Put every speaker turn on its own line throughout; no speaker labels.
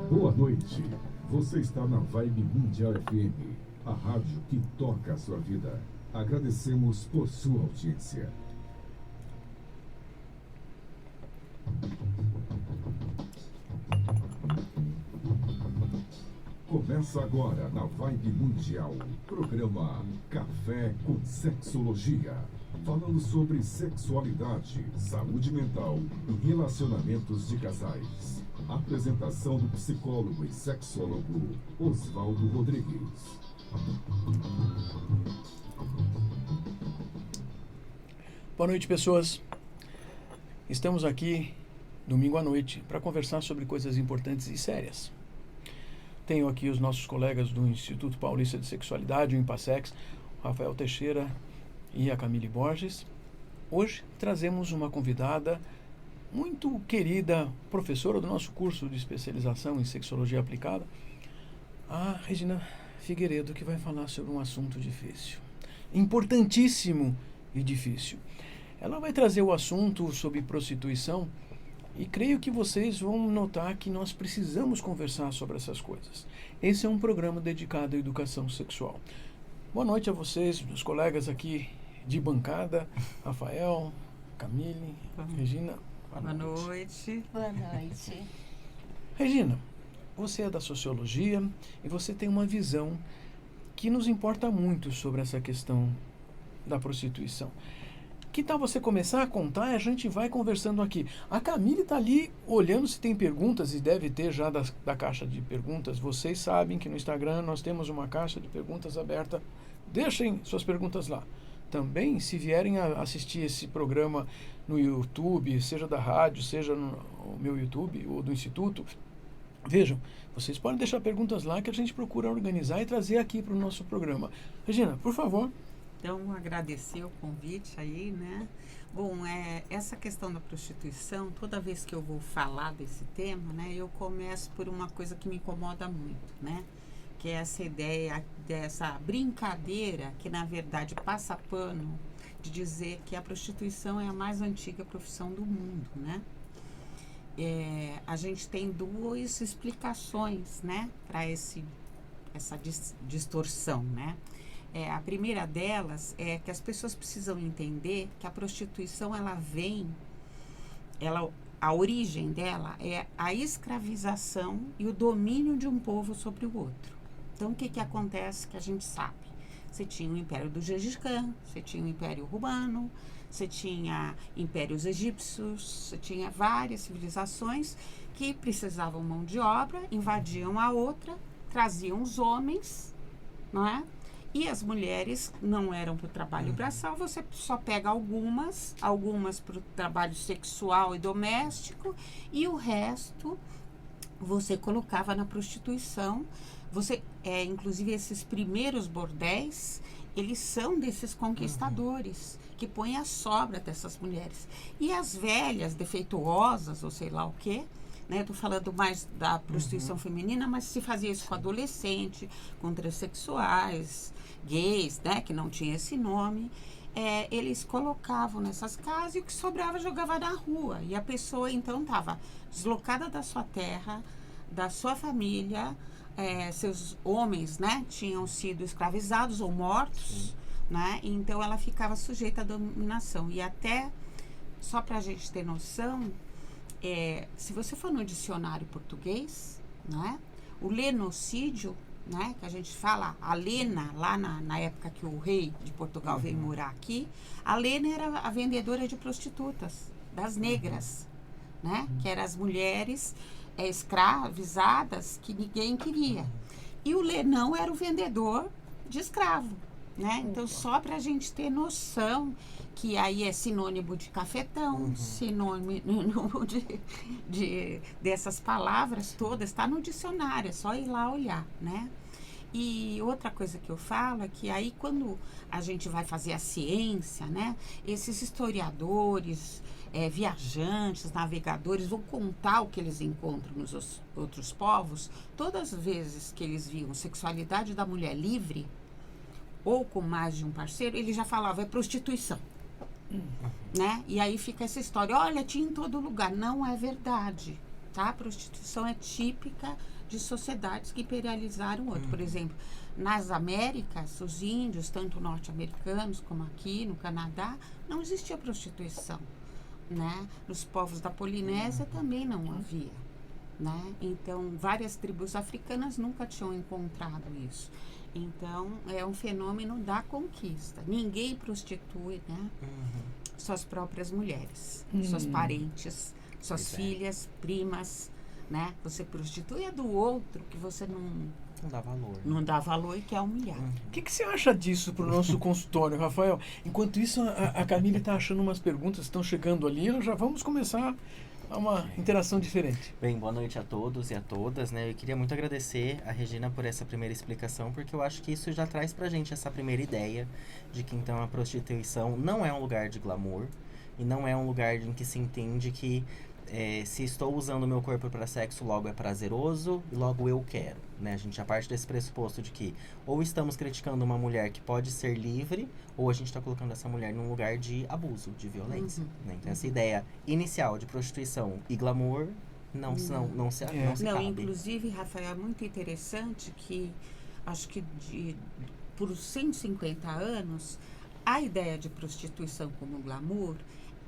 Boa noite. Você está na Vibe Mundial FM, a rádio que toca a sua vida. Agradecemos por sua audiência. Começa agora na Vibe Mundial, programa Café com Sexologia, falando sobre sexualidade, saúde mental e relacionamentos de casais. Apresentação do psicólogo e sexólogo Oswaldo Rodrigues.
Boa noite, pessoas. Estamos aqui domingo à noite para conversar sobre coisas importantes e sérias. Tenho aqui os nossos colegas do Instituto Paulista de Sexualidade, o INPASEX, Rafael Teixeira e a Camille Borges. Hoje trazemos uma convidada muito querida, professora do nosso curso de especialização em sexologia aplicada, a Regina Figueiredo, que vai falar sobre um assunto difícil, importantíssimo e difícil. Ela vai trazer o assunto sobre prostituição e creio que vocês vão notar que nós precisamos conversar sobre essas coisas. Esse é um programa dedicado à educação sexual. Boa noite a vocês, meus colegas aqui de bancada, Rafael, Camille, Regina.
Boa noite.
Boa noite.
Regina, você é da sociologia e você tem uma visão que nos importa muito sobre essa questão da prostituição. Que tal você começar a contar e a gente vai conversando aqui. A Camille está ali olhando se tem perguntas e deve ter já da caixa de perguntas. Vocês sabem que no Instagram nós temos uma caixa de perguntas aberta. Deixem suas perguntas lá. Também, se vierem a assistir esse programa no YouTube, seja da rádio, seja no meu YouTube ou do Instituto, vejam, vocês podem deixar perguntas lá que a gente procura organizar e trazer aqui para o nosso programa. Regina, por favor.
Então, agradecer o convite aí, né? Bom, essa questão da prostituição, toda vez que eu vou falar desse tema, né, eu começo por uma coisa que me incomoda muito, né? Que é essa ideia dessa brincadeira que, na verdade, passa pano de dizer que a prostituição é a mais antiga profissão do mundo, né? A gente tem duas explicações, né, para essa distorção, né? A primeira delas é que as pessoas precisam entender que a prostituição, a origem dela é a escravização e o domínio de um povo sobre o outro. Então, o que acontece que a gente sabe? Você tinha o Império do Gengis Khan, você tinha o Império Romano, você tinha impérios egípcios, você tinha várias civilizações que precisavam mão de obra, invadiam a outra, traziam os homens, não é? E as mulheres não eram para o trabalho braçal, você só pega algumas para o trabalho sexual e doméstico, e o resto você colocava na prostituição. Inclusive, esses primeiros bordéis, eles são desses conquistadores, que põem a sobra dessas mulheres. E as velhas, defeituosas, ou sei lá o quê, né? Estou falando mais da prostituição feminina, mas se fazia isso com adolescente, com transexuais, gays, né? Que não tinha esse nome. Eles colocavam nessas casas e o que sobrava jogava na rua. E a pessoa, então, estava deslocada da sua terra, da sua família, seus homens, né? Tinham sido escravizados ou mortos, né? Então, ela ficava sujeita à dominação. E até, só para a gente ter noção, se você for no dicionário português, né, o lenocídio, né, que a gente fala, a Lena, lá na época que o rei de Portugal veio morar aqui, a Lena era a vendedora de prostitutas, das negras, né, que eram as mulheres escravizadas que ninguém queria. E o Lenão era o vendedor de escravo, né? Então, só para a gente ter noção que aí é sinônimo de cafetão, sinônimo dessas palavras todas, está no dicionário, é só ir lá olhar, né? E outra coisa que eu falo é que aí quando a gente vai fazer a ciência, né? Esses historiadores, viajantes, navegadores, vão contar o que eles encontram nos outros povos. Todas as vezes que eles viam sexualidade da mulher livre, ou com mais de um parceiro, ele já falava, é prostituição. Né? E aí fica essa história, olha, tinha em todo lugar. Não é verdade. tá? A prostituição é típica de sociedades que imperializaram o outro. Por exemplo, nas Américas, os índios, tanto norte-americanos como aqui no Canadá, não existia prostituição, né? Nos povos da Polinésia também não havia, né? Então, várias tribos africanas nunca tinham encontrado isso. Então, é um fenômeno da conquista. Ninguém prostitui, né? Suas próprias mulheres, suas parentes, suas filhas, primas, né? Você prostitui a do outro que você não
dá valor.
Não dá valor e quer humilhar.
O que você acha disso para o nosso consultório, Rafael? Enquanto isso, a Camille está achando umas perguntas que estão chegando ali. Nós já vamos começar uma interação diferente.
Bem, boa noite a todos e a todas, né? Eu queria muito agradecer a Regina por essa primeira explicação, porque eu acho que isso já traz pra gente essa primeira ideia de que, então, a prostituição não é um lugar de glamour e não é um lugar em que se entende que se estou usando o meu corpo para sexo, logo é prazeroso e logo eu quero, né? A gente já parte desse pressuposto de que ou estamos criticando uma mulher que pode ser livre, ou a gente está colocando essa mulher num lugar de abuso, de violência, né? Então essa ideia inicial de prostituição e glamour não se cabe.
Inclusive, Rafael, é muito interessante que acho que por 150 anos a ideia de prostituição como glamour,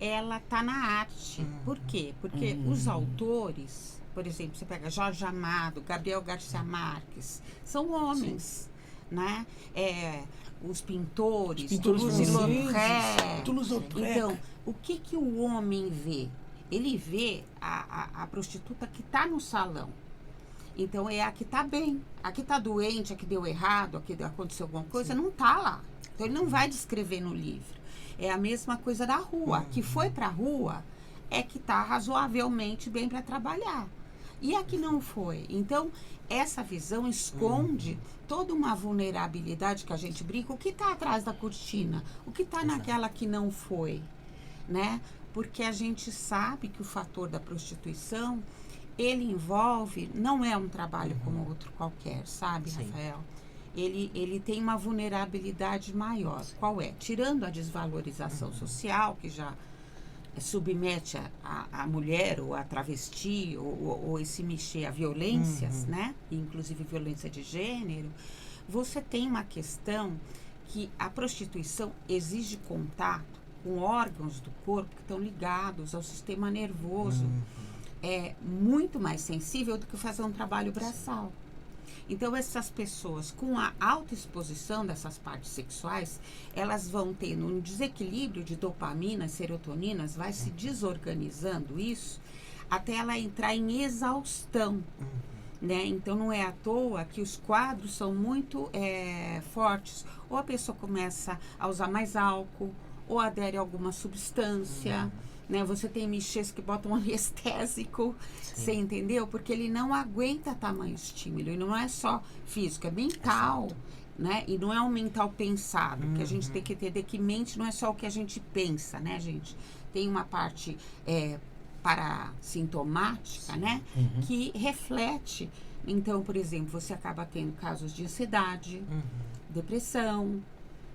ela está na arte. Por quê? Porque os autores, por exemplo, você pega Jorge Amado, Gabriel Garcia Marques, são homens, né? Os pintores, Toulouse-Lautrec. Então, o que o homem vê? Ele vê a prostituta que está no salão. Então, é a que está bem. A que está doente, a que deu errado, a que aconteceu alguma coisa, não está lá. Então, ele não vai descrever no livro. É a mesma coisa da rua. Que foi para a rua é que está razoavelmente bem para trabalhar. E a que não foi. Então, essa visão esconde toda uma vulnerabilidade que a gente brinca. O que está atrás da cortina? O que está naquela que não foi? Né? Porque a gente sabe que o fator da prostituição, ele envolve, não é um trabalho como outro qualquer, sabe, Rafael? Ele tem uma vulnerabilidade maior. Qual é? Tirando a desvalorização social, que já submete a mulher ou a travesti ou esse mexer a violências, né? Inclusive violência de gênero, você tem uma questão que a prostituição exige contato com órgãos do corpo que estão ligados ao sistema nervoso. É muito mais sensível do que fazer um trabalho braçal. Então, essas pessoas, com a autoexposição dessas partes sexuais, elas vão tendo um desequilíbrio de dopamina, serotoninas, vai se desorganizando isso, até ela entrar em exaustão, né? Então, não é à toa que os quadros são muito fortes. Ou a pessoa começa a usar mais álcool, ou adere a alguma substância, né? Você tem mexês que botam um anestésico, você entendeu? Porque ele não aguenta tamanho estímulo, e não é só físico, é mental, né? E não é um mental pensado, que a gente tem que entender que mente não é só o que a gente pensa, né, gente? Tem uma parte parasintomática, né? Que reflete. Então, por exemplo, você acaba tendo casos de ansiedade, depressão,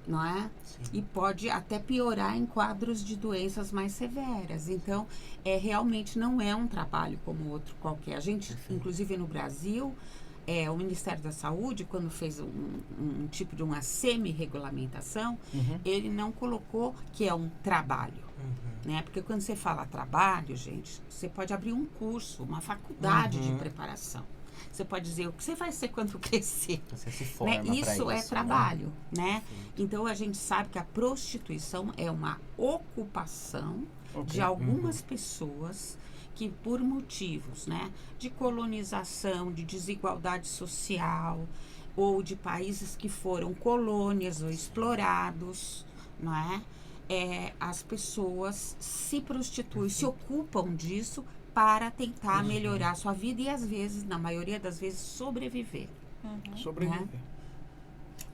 não é? E pode até piorar em quadros de doenças mais severas. Então, realmente não é um trabalho como outro qualquer. A gente, inclusive no Brasil, o Ministério da Saúde, quando fez um tipo de uma semi-regulamentação, ele não colocou que é um trabalho. Né? Porque quando você fala trabalho, gente, você pode abrir um curso, uma faculdade de preparação. Você pode dizer o que você vai ser quando crescer.
Você se forma,
né? Isso é trabalho, né? Então, a gente sabe que a prostituição é uma ocupação de algumas pessoas que, por motivos, né, de colonização, de desigualdade social, ou de países que foram colônias ou explorados, não é? As pessoas se prostituem, se ocupam disso para tentar melhorar a sua vida e, às vezes, na maioria das vezes, sobreviver.
Sobreviver.
Né?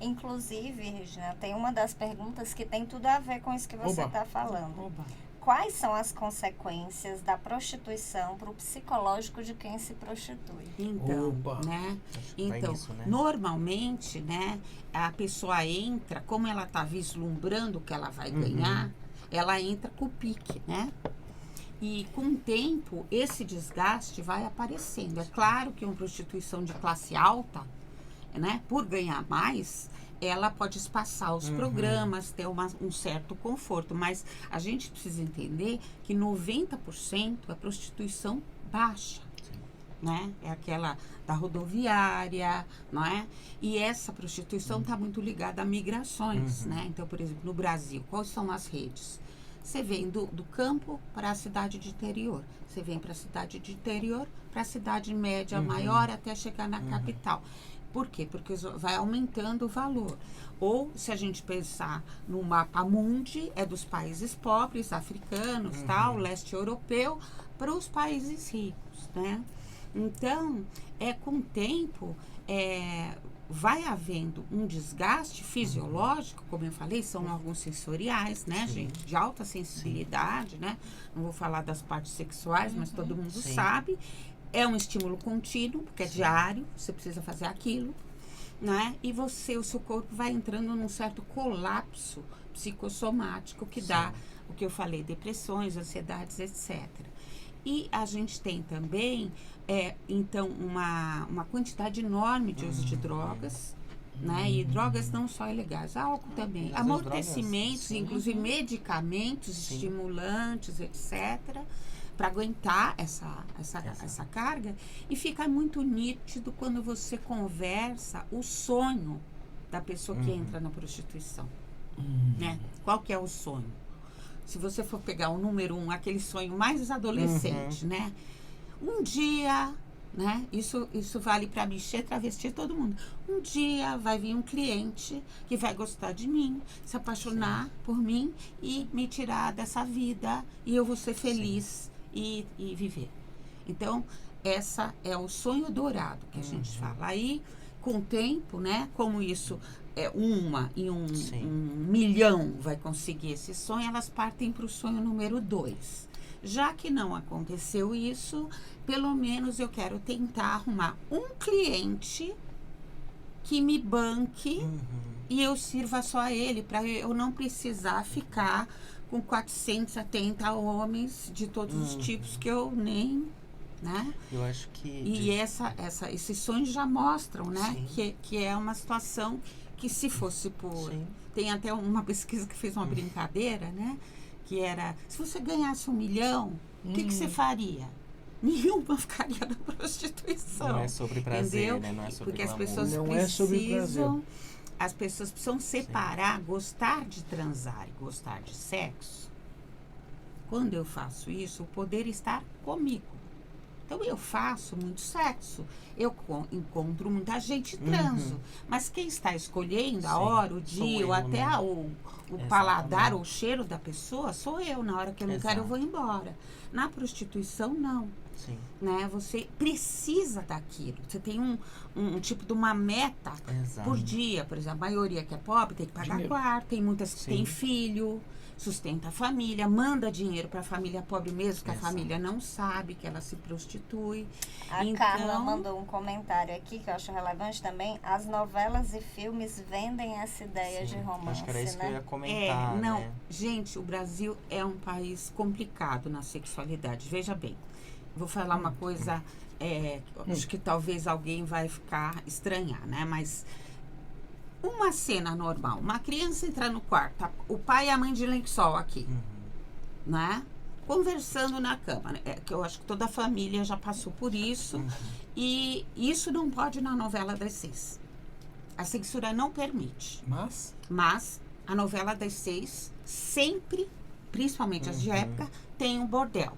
Inclusive, Regina, tem uma das perguntas que tem tudo a ver com isso que você está falando. Quais são as consequências da prostituição para o psicológico de quem se prostitui?
Então, né? Então, normalmente, né, a pessoa entra, como ela está vislumbrando o que ela vai ganhar, ela entra com o pique, né? E com o tempo, esse desgaste vai aparecendo. É claro que uma prostituição de classe alta, né, por ganhar mais, ela pode espaçar os programas, ter um certo conforto. Mas a gente precisa entender que 90% é prostituição baixa. Né? É aquela da rodoviária, não é? E essa prostituição está muito ligada a migrações, né? Então, por exemplo, no Brasil, quais são as redes? Você vem do campo para a cidade de interior. Você vem para a cidade de interior, para a cidade média maior, até chegar na capital. Por quê? Porque vai aumentando o valor. Ou, se a gente pensar no mapa mundi, é dos países pobres, africanos, tal, leste europeu, para os países ricos, né? Então, com o tempo, vai havendo um desgaste fisiológico, como eu falei, são órgãos sensoriais, né, gente? De alta sensibilidade, né? Não vou falar das partes sexuais, mas todo mundo sabe. É um estímulo contínuo, porque é diário, você precisa fazer aquilo, né? E o seu corpo vai entrando num certo colapso psicossomático que dá, o que eu falei, depressões, ansiedades, etc. E a gente tem também, então, uma quantidade enorme de uso de drogas, né? E drogas não só ilegais, álcool também, amortecimentos, drogas, inclusive medicamentos, estimulantes, etc., para aguentar essa carga. E fica muito nítido quando você conversa o sonho da pessoa que entra na prostituição. Né? Qual que é o sonho? Se você for pegar o número 1, aquele sonho mais adolescente, né? Um dia, né? Isso vale para bichê, travesti, todo mundo. Um dia vai vir um cliente que vai gostar de mim, se apaixonar por mim e me tirar dessa vida. E eu vou ser feliz e viver. Então, essa é o sonho dourado que a gente fala. Aí, com o tempo, né? Como isso... uma em um milhão vai conseguir esse sonho, elas partem para o sonho número 2. Já que não aconteceu isso, pelo menos eu quero tentar arrumar um cliente que me banque e eu sirva só a ele, para eu não precisar ficar com 470 homens de todos os tipos que eu nem... Né?
Eu acho que...
E esses sonhos já mostram, né? Que é uma situação que, se fosse por... Tem até uma pesquisa que fez uma brincadeira, né? Que era, se você ganhasse 1 milhão, o que você faria? Nenhuma ficaria na prostituição.
Não é sobre prazer,
entendeu?
né? Não é sobre
porque
glamour.
as pessoas
não
precisam...
é sobre prazer.
As pessoas precisam separar gostar de transar e gostar de sexo. Quando eu faço isso, o poder está comigo. Então, eu faço muito sexo, eu encontro muita gente e transo. Mas quem está escolhendo a hora, o dia, ou até o paladar, ou o cheiro da pessoa, sou eu. Na hora que eu não quero, eu vou embora. Na prostituição, não. Né? Você precisa daquilo. Você tem um tipo de uma meta por dia. Por exemplo, a maioria que é pobre tem que pagar quarto, tem muitas que têm filho, sustenta a família, manda dinheiro para a família pobre mesmo, que a família não sabe que ela se prostitui.
A Carla mandou um comentário aqui que eu acho relevante também. As novelas e filmes vendem essa ideia de romance,
acho que era isso,
né?
que eu ia comentar,
não,
né?
gente, o Brasil é um país complicado na sexualidade. Veja bem, vou falar uma coisa, acho que talvez alguém vai ficar estranhar, né? Mas uma cena normal, uma criança entrar no quarto, o pai e a mãe de lençol aqui, né? Conversando na cama, né? Que eu acho que toda a família já passou por isso. E isso não pode na novela das 6. A censura não permite. Mas a novela das 6 sempre, principalmente as de época, tem um bordel.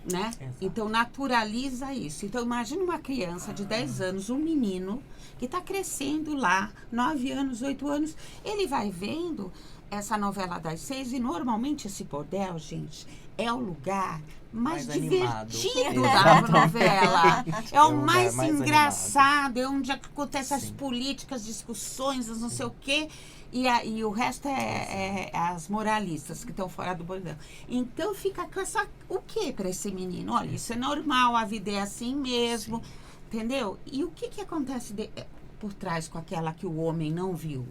Né? Então, naturaliza isso. Então, imagina uma criança de 10 anos, um menino, que está crescendo lá, 9 anos, 8 anos, ele vai vendo essa novela das 6 e, normalmente, esse bordel, gente, é o lugar mais divertido da novela. É o mais engraçado, é onde acontecem as políticas, discussões, as não sei o quê. E o resto é as moralistas que estão fora do bordel. Então fica com o que para esse menino? Olha, isso é normal, a vida é assim mesmo, entendeu? E o que acontece por trás com aquela que o homem não viu?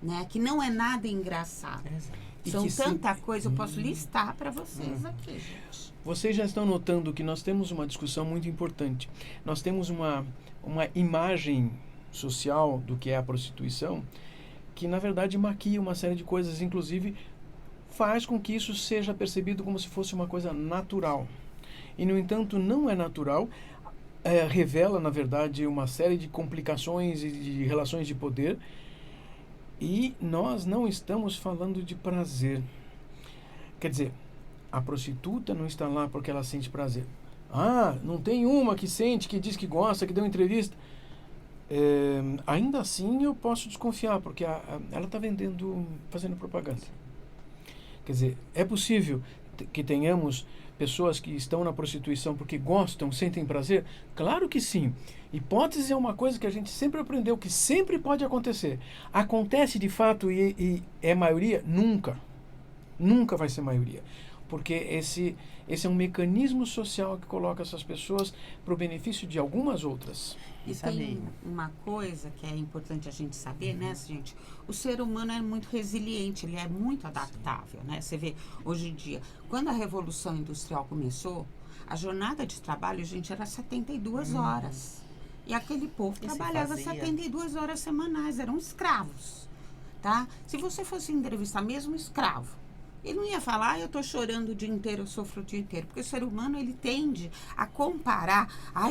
Né? Que não é nada engraçado. São tanta coisa, eu posso listar para vocês aqui, gente.
Vocês já estão notando que nós temos uma discussão muito importante. Nós temos uma imagem social do que é a prostituição que, na verdade, maquia uma série de coisas, inclusive faz com que isso seja percebido como se fosse uma coisa natural. E, no entanto, não é natural. Revela, na verdade, uma série de complicações e de relações de poder. E nós não estamos falando de prazer. Quer dizer, a prostituta não está lá porque ela sente prazer. Não tem uma que sente, que diz que gosta, que deu entrevista. Ainda assim eu posso desconfiar, porque ela está vendendo, fazendo propaganda. Quer dizer, é possível que tenhamos pessoas que estão na prostituição porque gostam, sentem prazer? Claro que sim. Hipótese é uma coisa que a gente sempre aprendeu, que sempre pode acontecer. Acontece de fato e é maioria? Nunca. Nunca vai ser maioria. Porque esse é um mecanismo social que coloca essas pessoas para o benefício de algumas outras.
E tem uma coisa que é importante a gente saber, né, gente? O ser humano é muito resiliente, ele é muito adaptável, né? Você vê, hoje em dia, quando a Revolução Industrial começou, a jornada de trabalho, gente, era 72 horas. E aquele povo trabalhava 72 horas semanais, eram escravos, tá? Se você fosse entrevistar mesmo escravo, ele não ia falar, eu estou chorando o dia inteiro, eu sofro o dia inteiro. Porque o ser humano, ele tende a comparar.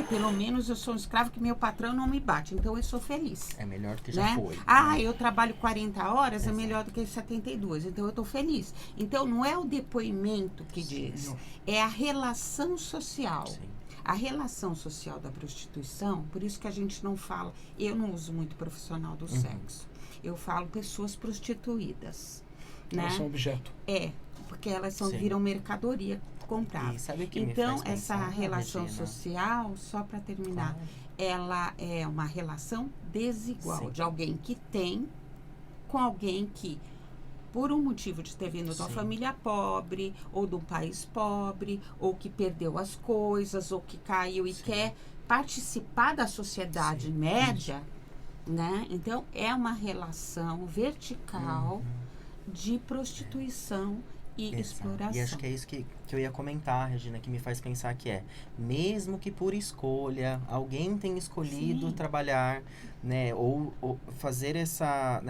Pelo menos eu sou um escravo que meu patrão não me bate, então eu sou feliz.
É melhor do que já foi.
Eu trabalho 40 horas, é melhor do que 72, então eu estou feliz. Então não é o depoimento que diz, é a relação social. Sim. A relação social da prostituição, por isso que a gente não fala, eu não uso muito profissional do sexo, eu falo pessoas prostituídas. Né?
Elas são objeto.
Porque elas viram mercadoria comprável. Então, essa relação social, só para terminar, ela é uma relação desigual de alguém que tem com alguém que, por um motivo de ter vindo de uma família pobre, ou de um país pobre, ou que perdeu as coisas, ou que caiu e quer participar da sociedade média, né? Então, é uma relação vertical de prostituição e exploração.
E acho que é isso que eu ia comentar, Regina, que me faz pensar que mesmo que por escolha, alguém tenha escolhido trabalhar, né, ou fazer essa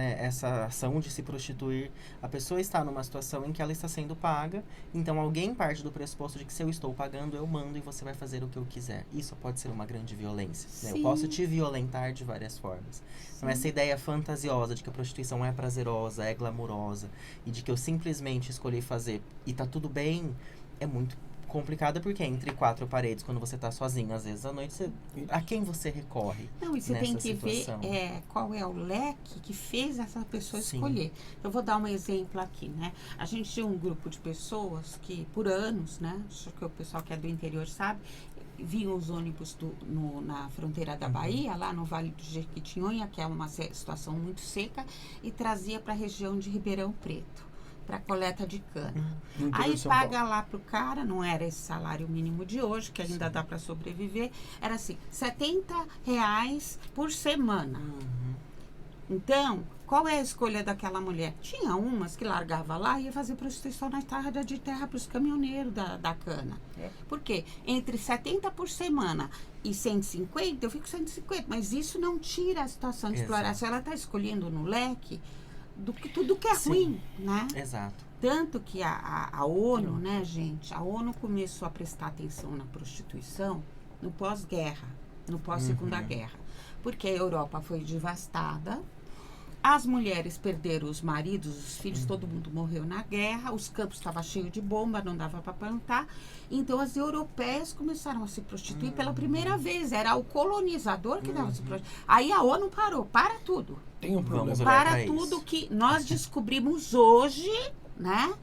ação de se prostituir, a pessoa está numa situação em que ela está sendo paga, então alguém parte do pressuposto de que se eu estou pagando, eu mando e você vai fazer o que eu quiser. Isso pode ser uma grande violência, né? Eu posso te violentar de várias formas. Então essa ideia fantasiosa de que a prostituição é prazerosa, é glamurosa, e de que eu simplesmente escolhi fazer e tá tudo bem, é muito complicada, porque entre quatro paredes, quando você está sozinho, às vezes à noite, a quem você recorre?
Não, e você tem que ver qual é o leque que fez essa pessoa escolher. Eu vou dar um exemplo aqui, né? A gente tinha um grupo de pessoas que, por anos, né? Acho que o pessoal que é do interior sabe, vinham os ônibus na fronteira da Bahia, lá no Vale do Jequitinhonha, que é uma situação muito seca, e trazia para a região de Ribeirão Preto, para coleta de cana. Aí paga lá pro cara, não era esse salário mínimo de hoje, que ainda dá para sobreviver, era assim, R$70 por semana. Então, qual é a escolha daquela mulher? Tinha umas que largava lá e ia fazer prostituição na estrada de terra para os caminhoneiros da cana. Por quê? Entre 70 por semana e 150, eu fico 150, mas isso não tira a situação de exploração. Ela está escolhendo no leque tudo que é ruim, né?
Exato.
Tanto que a ONU, né, gente? A ONU começou a prestar atenção na prostituição no pós-guerra, no pós-segunda guerra. Porque a Europa foi devastada, as mulheres perderam os maridos, os filhos, todo mundo morreu na guerra, os campos estavam cheios de bomba, não dava para plantar. Então as europeias começaram a se prostituir pela primeira vez. Era o colonizador que estava se prostituindo. Aí a ONU parou, para tudo.
Tem um problema.
Para tudo que nós descobrimos hoje, né?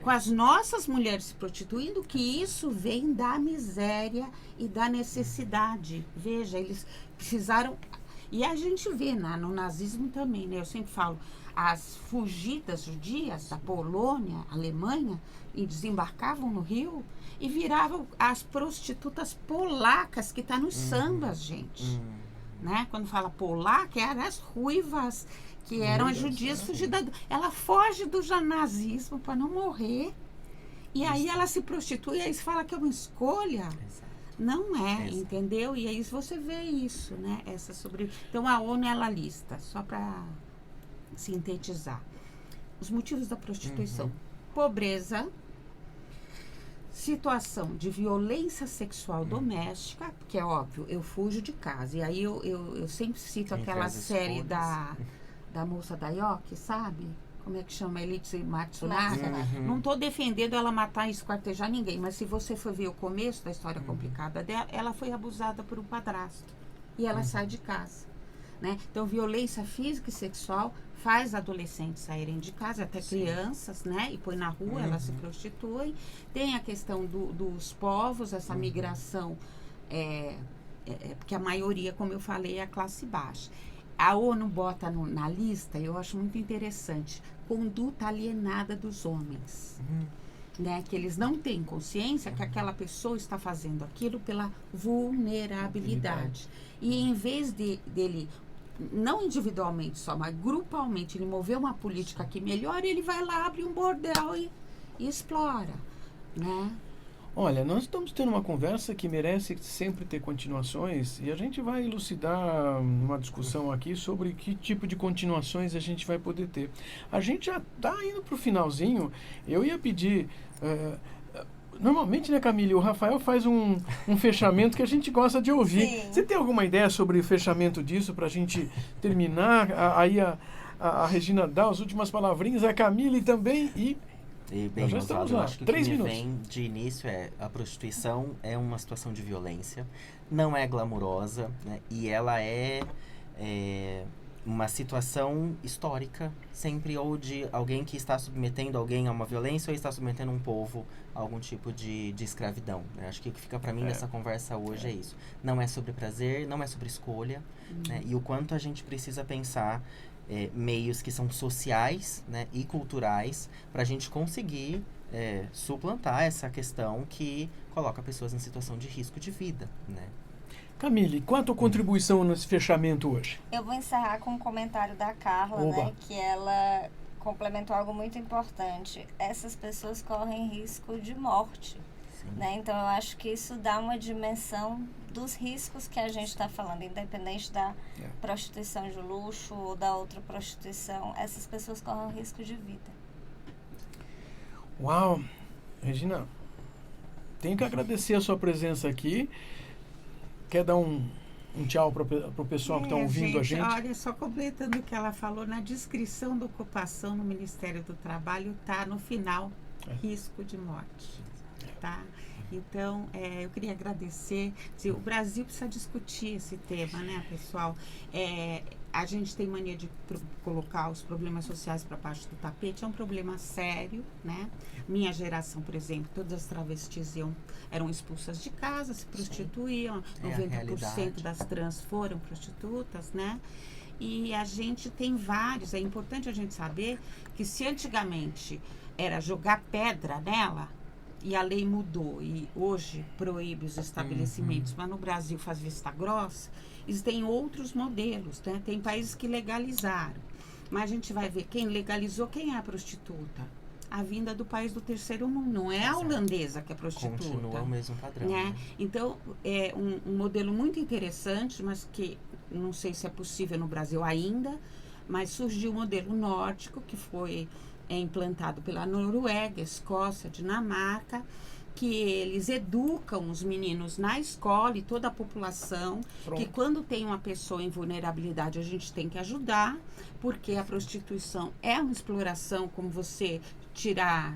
Com as nossas mulheres se prostituindo, que isso vem da miséria e da necessidade. Veja, eles precisaram... E a gente vê no nazismo também, né? Eu sempre falo, as fugidas judias da Polônia, Alemanha, e desembarcavam no Rio e viravam as prostitutas polacas que tá nos sambas, gente. né? Quando fala polar, que eram as ruivas, que eram as judias fugidas. Ela foge do nazismo para não morrer. E aí ela se prostitui, e aí se fala que é uma escolha. Não é, entendeu? E aí você vê isso, né? Então a ONU, ela lista, só para sintetizar, os motivos da prostituição: pobreza, situação de violência sexual doméstica, que é óbvio, eu fujo de casa. E aí eu sempre cito aquela série da moça da Yoki, sabe? Como é que chama? Elitse Matsunaga. Não estou defendendo ela matar e esquartejar ninguém, mas se você for ver o começo da história complicada dela, ela foi abusada por um padrasto. E ela sai de casa. Né? Então, violência física e sexual faz adolescentes saírem de casa, até crianças, né? E põe na rua, elas se prostituem. Tem a questão dos povos, essa migração, porque a maioria, como eu falei, é a classe baixa. A ONU bota na lista, eu acho muito interessante, conduta alienada dos homens. Né? Que eles não têm consciência que aquela pessoa está fazendo aquilo pela vulnerabilidade. E em vez dele, não individualmente só, mas grupalmente, ele mover uma política que melhora, ele vai lá, abre um bordel e explora. Né?
Olha, nós estamos tendo uma conversa que merece sempre ter continuações, e a gente vai elucidar uma discussão aqui sobre que tipo de continuações a gente vai poder ter. A gente já está indo para o finalzinho. Eu ia pedir... normalmente, né, Camille, o Rafael faz um fechamento que a gente gosta de ouvir. Sim. Você tem alguma ideia sobre o fechamento disso para a gente terminar? Aí a Regina dá as últimas palavrinhas, a Camille também e
bem,
já estamos
eu
lá.
acho que
3
o que me
minutos.
vem de início a prostituição é uma situação de violência, não é glamurosa, né, e ela é uma situação histórica, sempre, ou de alguém que está submetendo alguém a uma violência ou está submetendo um povo a algum tipo de escravidão. Né? Acho que o que fica para mim nessa conversa hoje é isso. Não é sobre prazer, não é sobre escolha, né? E o quanto a gente precisa pensar meios que são sociais, né, e culturais para a gente conseguir suplantar essa questão que coloca pessoas em situação de risco de vida, né?
Camille, qual a tua contribuição nesse fechamento hoje?
Eu vou encerrar com um comentário da Carla, né, que ela complementou algo muito importante. Essas pessoas correm risco de morte, né? Então eu acho que isso dá uma dimensão dos riscos que a gente está falando, independente da prostituição de luxo ou da outra prostituição. Essas pessoas correm risco de vida.
Uau! Regina, tenho que agradecer a sua presença aqui. Quer dar um tchau para o pessoal que está ouvindo a gente?
Olha, só completando o que ela falou, na descrição da ocupação no Ministério do Trabalho está no final, risco de morte. Tá? Então, eu queria agradecer. O Brasil precisa discutir esse tema, né, pessoal? A gente tem mania de colocar os problemas sociais para baixo do tapete. É um problema sério, né? Minha geração, por exemplo, todas as travestis eram expulsas de casa, se prostituíam. 90% das trans foram prostitutas, né? E a gente tem vários. É importante a gente saber que se antigamente era jogar pedra nela, e a lei mudou e hoje proíbe os estabelecimentos, mas no Brasil faz vista grossa, existem outros modelos, né? Tem países que legalizaram, mas a gente vai ver quem legalizou, quem é a prostituta. A vinda do país do terceiro mundo, não é a holandesa que é prostituta.
Continua o mesmo padrão.
Né?
Né?
Então, é um modelo muito interessante, mas que não sei se é possível no Brasil ainda, mas surgiu o modelo nórdico, que foi implantado pela Noruega, Escócia, Dinamarca, que eles educam os meninos na escola e toda a população, que quando tem uma pessoa em vulnerabilidade a gente tem que ajudar, porque a prostituição é uma exploração, como você tirar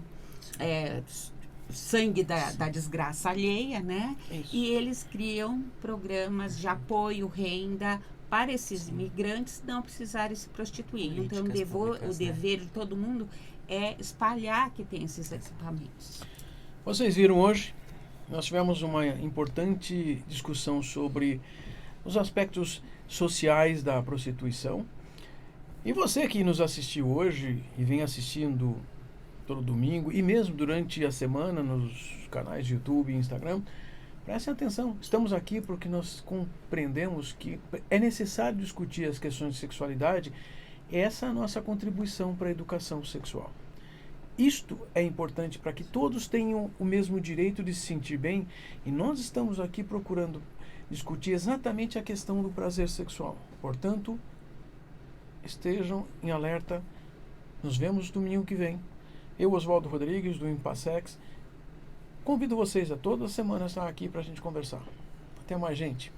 sangue da desgraça alheia, né? Isso. E eles criam programas de apoio, renda, para esses imigrantes não precisarem se prostituir. Então, o dever de todo mundo é espalhar que tem esses equipamentos.
Vocês viram hoje, nós tivemos uma importante discussão sobre os aspectos sociais da prostituição. E você que nos assistiu hoje e vem assistindo todo domingo e mesmo durante a semana nos canais de YouTube e Instagram, Prestem atenção, estamos aqui porque nós compreendemos que é necessário discutir as questões de sexualidade. Essa é a nossa contribuição para a educação sexual. Isto é importante para que todos tenham o mesmo direito de se sentir bem, e nós estamos aqui procurando discutir exatamente a questão do prazer sexual. Portanto, estejam em alerta. Nos vemos domingo que vem. Eu, Oswaldo Rodrigues, do Impassex, convido vocês a toda semana estar aqui para a gente conversar. Até mais, gente.